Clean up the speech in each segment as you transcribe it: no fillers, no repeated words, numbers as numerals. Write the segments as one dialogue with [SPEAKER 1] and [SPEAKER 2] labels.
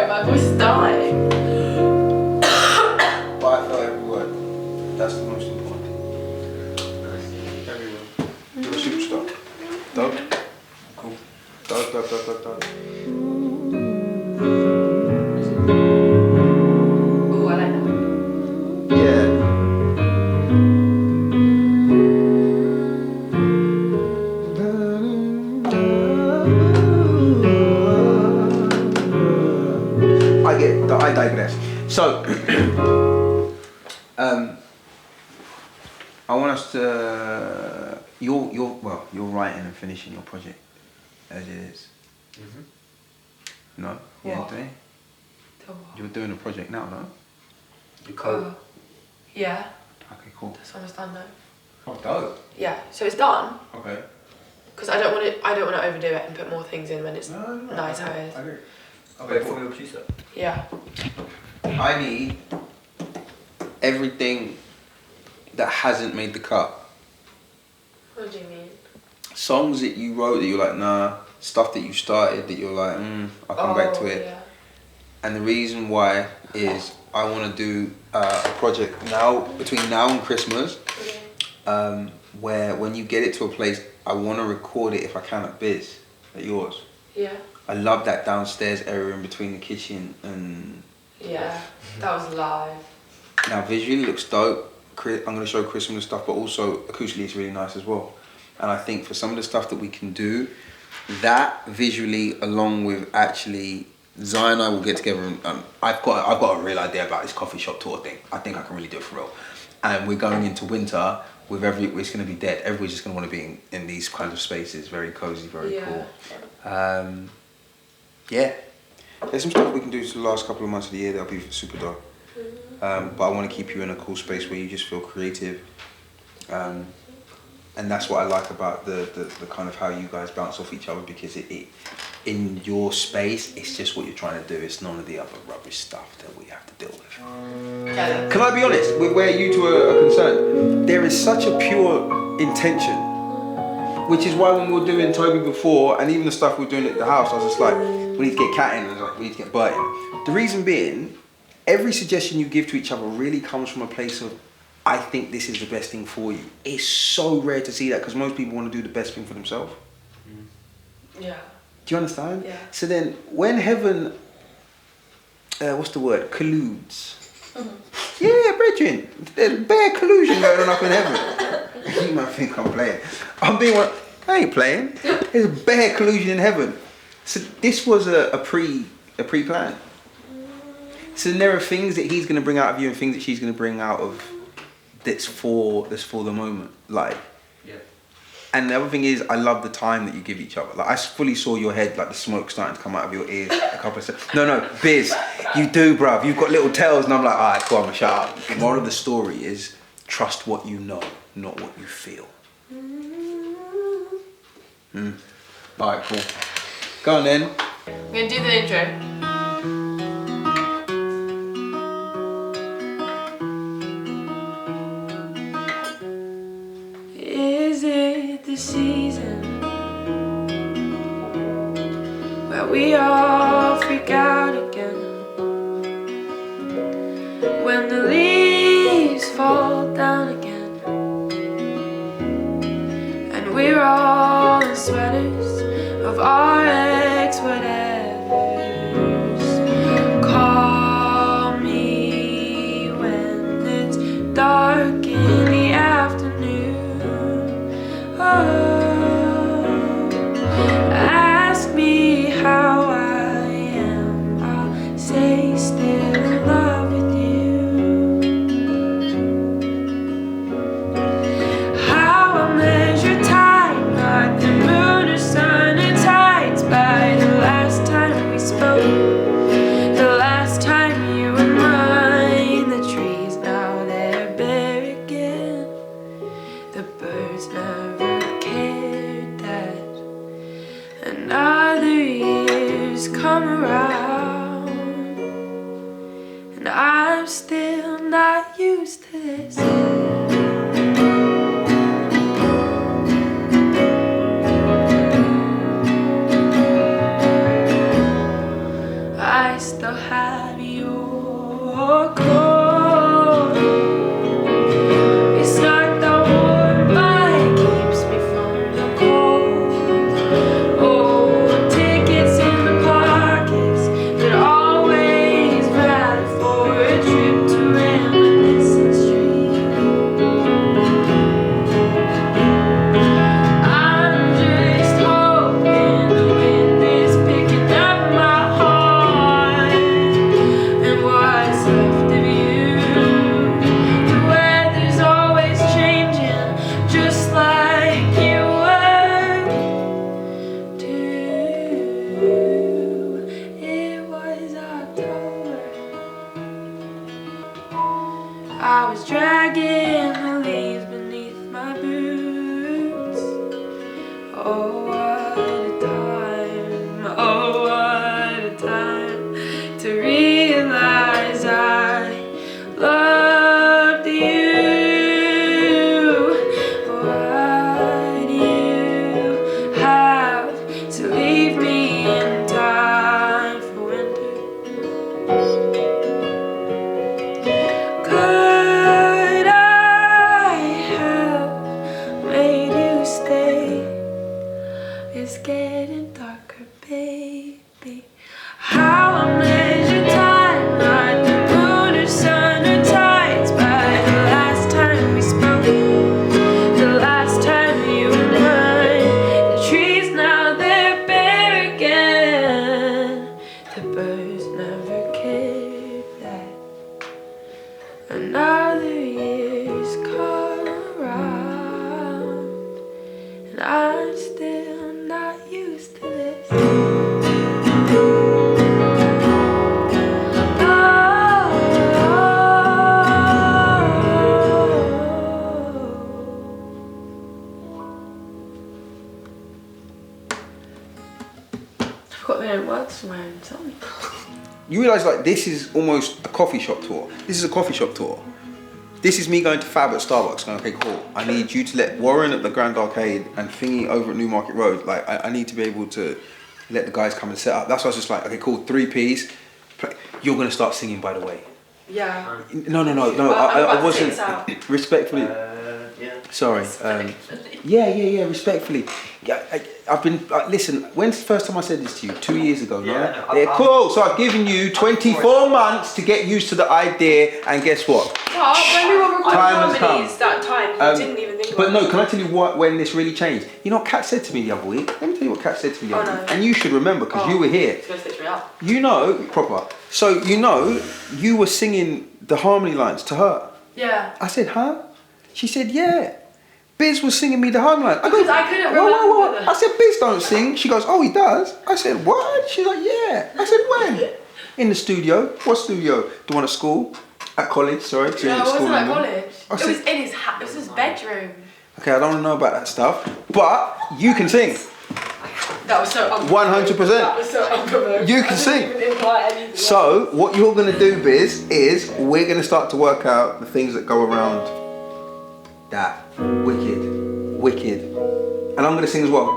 [SPEAKER 1] sorry, my voice is dying.
[SPEAKER 2] But I felt every word. That's the most important. Every word. You're a superstar. Dope. Cool. Dope.
[SPEAKER 1] Ooh, I like that.
[SPEAKER 2] Yeah. I digress. So, I want us to. You're writing and finishing your project as it is. Mm-hmm. No, you ain't doing. You're doing a project now, no? You code.
[SPEAKER 1] Yeah.
[SPEAKER 2] Okay, cool.
[SPEAKER 1] That's almost done though.
[SPEAKER 2] Oh, dope.
[SPEAKER 1] Yeah. So it's done.
[SPEAKER 2] Okay.
[SPEAKER 1] Because I don't want to overdo it and put more things in when it's nice how it is.
[SPEAKER 2] I agree. Okay, for your producer.
[SPEAKER 1] Yeah.
[SPEAKER 2] I need everything that hasn't made the cut.
[SPEAKER 1] What do you mean?
[SPEAKER 2] Songs that you wrote that you're like, nah. Stuff that you started that you're like, I'll come back to it.
[SPEAKER 1] Yeah.
[SPEAKER 2] And the reason why is I want to do a project now, between now and Christmas, where when you get it to a place, I want to record it if I can at Biz, at yours.
[SPEAKER 1] Yeah.
[SPEAKER 2] I love that downstairs area in between the kitchen and...
[SPEAKER 1] Yeah, that was live.
[SPEAKER 2] Now visually it looks dope. I'm going to show Chris some of the stuff, but also acoustically it's really nice as well. And I think for some of the stuff that we can do, that visually along with actually... Zai and I will get together and I've got a real idea about this coffee shop tour thing. I think I can really do it for real. And we're going into winter with it's going to be dead. Everybody's just going to want to be in these kinds of spaces. Very cozy, very cool. Yeah. There's some stuff we can do to the last couple of months of the year that'll be super dope. But I want to keep you in a cool space where you just feel creative. And that's what I like about the kind of how you guys bounce off each other, because it in your space, it's just what you're trying to do. It's none of the other rubbish stuff that we have to deal with. Can I be honest, with where you two are concerned, there is such a pure intention, which is why when we were doing Toby before, and even the stuff we were doing at the house, I was just like, we need to get Cat in, and I was like, we need to get Bert in. The reason being, every suggestion you give to each other really comes from a place of, I think this is the best thing for you. It's so rare to see that, because most people want to do the best thing for themselves.
[SPEAKER 1] Yeah.
[SPEAKER 2] Do you understand?
[SPEAKER 1] Yeah.
[SPEAKER 2] So then, when heaven, what's the word, colludes. Yeah, brethren, there's bare collusion going on up in heaven. You might think I'm playing. I'm being one. I ain't playing. There's bare collusion in heaven. So this was a pre-plan. So then there are things that he's going to bring out of you and things that she's going to bring out of that's for the moment, like. Yeah. And the other thing is, I love the time that you give each other. Like, I fully saw your head, like the smoke starting to come out of your ears a couple of seconds. No, Biz, you do, bruv. You've got little tails, and I'm like, all right, go on, shut up. The moral of the story is, trust what you know, not what you feel. All right, cool. Go on then.
[SPEAKER 1] I'm gonna do the intro. Season where we all freak out again, when the leaves fall down again, and we're all in sweaters of our ex-whatevers. Call me when it's dark in the afternoon. Ask me how I am, I'll say still in love with you. How I measure time, not the moon or sun or tides, by the last time we spoke, the last time you were mine. The trees now they're bare again, the birds never cared that another year's come around, and I'm still not used to this. I still have your call. It's not the warm light keeps me from the cold. Oh, tickets in the pockets, but always rather for a trip to Reminiscent Street. I'm just hoping the wind is picking up my heart and what's left of you. The weather's always changing, just like you were too. It was October. I was dragging the leaves beneath my boots. Oh, what a time, oh, what a time to realize I loved you. Why'd you have to leave me in time for winter? Could I have made you stay? It's getting darker, baby. How I measure time, not the moon or sun or tides, by the last time we spoke, the last time you were mine. The trees now they're bare again. The birds never cared that another year's come around, and I'm still not used to this. I've got their words somewhere and tell me.
[SPEAKER 2] You realise like this is almost a coffee shop tour. This is a coffee shop tour. This is me going to Fab at Starbucks going, okay, cool. I need you to let Warren at the Grand Arcade and Thingy over at Newmarket Road. Like, I need to be able to let the guys come and set up. That's why I was just like, okay, cool, 3Ps. You're going to start singing, by the way.
[SPEAKER 1] Yeah.
[SPEAKER 2] No. I wasn't. Respectfully.
[SPEAKER 3] Yeah.
[SPEAKER 2] Sorry. Yeah. Respectfully. Yeah, I've been. Listen. When's the first time I said this to you? 2 years ago, no?
[SPEAKER 3] Yeah.
[SPEAKER 2] Cool. So I've given you 24 months to get used to the idea, and guess what?
[SPEAKER 1] But when we were recording
[SPEAKER 2] Time has
[SPEAKER 1] harmonies that time, you didn't even think about
[SPEAKER 2] But no, can I tell you what? When this really changed? You know what Kat said to me the other week? Let me tell you what Kat said to me the other week. And you should remember because you were here.
[SPEAKER 1] It's going to stitch me up.
[SPEAKER 2] You know, proper. So you know, you were singing the harmony lines to her.
[SPEAKER 1] Yeah.
[SPEAKER 2] I said, huh? She said, yeah. Biz was singing me the harmony line.
[SPEAKER 1] Because I couldn't remember.
[SPEAKER 2] I said, Biz don't sing. She goes, oh, he does. I said, what? She's like, yeah. I said, when? In the studio. What studio? The one at school? At college, sorry.
[SPEAKER 1] No, it wasn't at college. It was in his it was his bedroom.
[SPEAKER 2] Okay, I don't know about that stuff. But you can sing.
[SPEAKER 1] That was so unprovoked.
[SPEAKER 2] 100%.
[SPEAKER 1] That was so unprovoked.
[SPEAKER 2] You can sing.
[SPEAKER 1] I didn't even imply anything.
[SPEAKER 2] So, what you're going to do, Biz, is we're going to start to work out the things that go around that. Wicked. And I'm going to sing as well.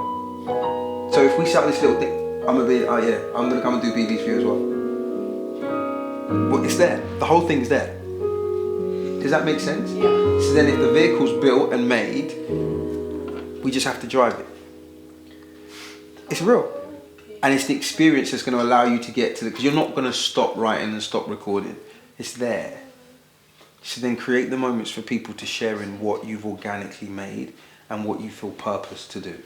[SPEAKER 2] So if we start this little thing, I'm going to come and do BBs for you as well. Well, it's there. The whole thing's there. Does that make sense?
[SPEAKER 1] Yeah.
[SPEAKER 2] So then if the vehicle's built and made, we just have to drive it. It's real. And it's the experience that's going to allow you to get to because you're not going to stop writing and stop recording. It's there. So then create the moments for people to share in what you've organically made and what you feel purpose to do.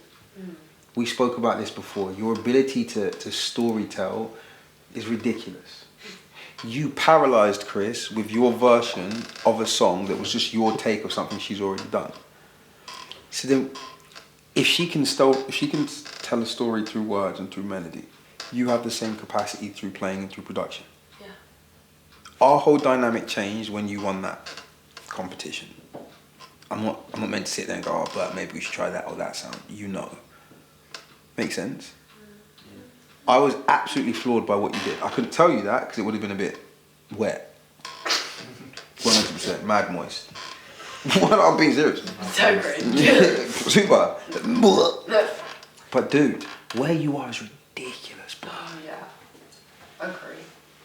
[SPEAKER 2] We spoke about this before. Your ability to story tell is ridiculous. You paralyzed Chris with your version of a song that was just your take of something she's already done. So then if she can tell a story through words and through melody, you have the same capacity through playing and through production.
[SPEAKER 1] Yeah.
[SPEAKER 2] Our whole dynamic changed when you won that competition. I'm not meant to sit there and go, oh, but maybe we should try that or that sound. You know. Makes sense? I was absolutely floored by what you did. I couldn't tell you that because it would have been a bit wet. 100%, mad moist. What? I'm being serious.
[SPEAKER 1] So cringe.
[SPEAKER 2] Super. But dude, where you are is ridiculous, bro.
[SPEAKER 1] Oh yeah. Agree.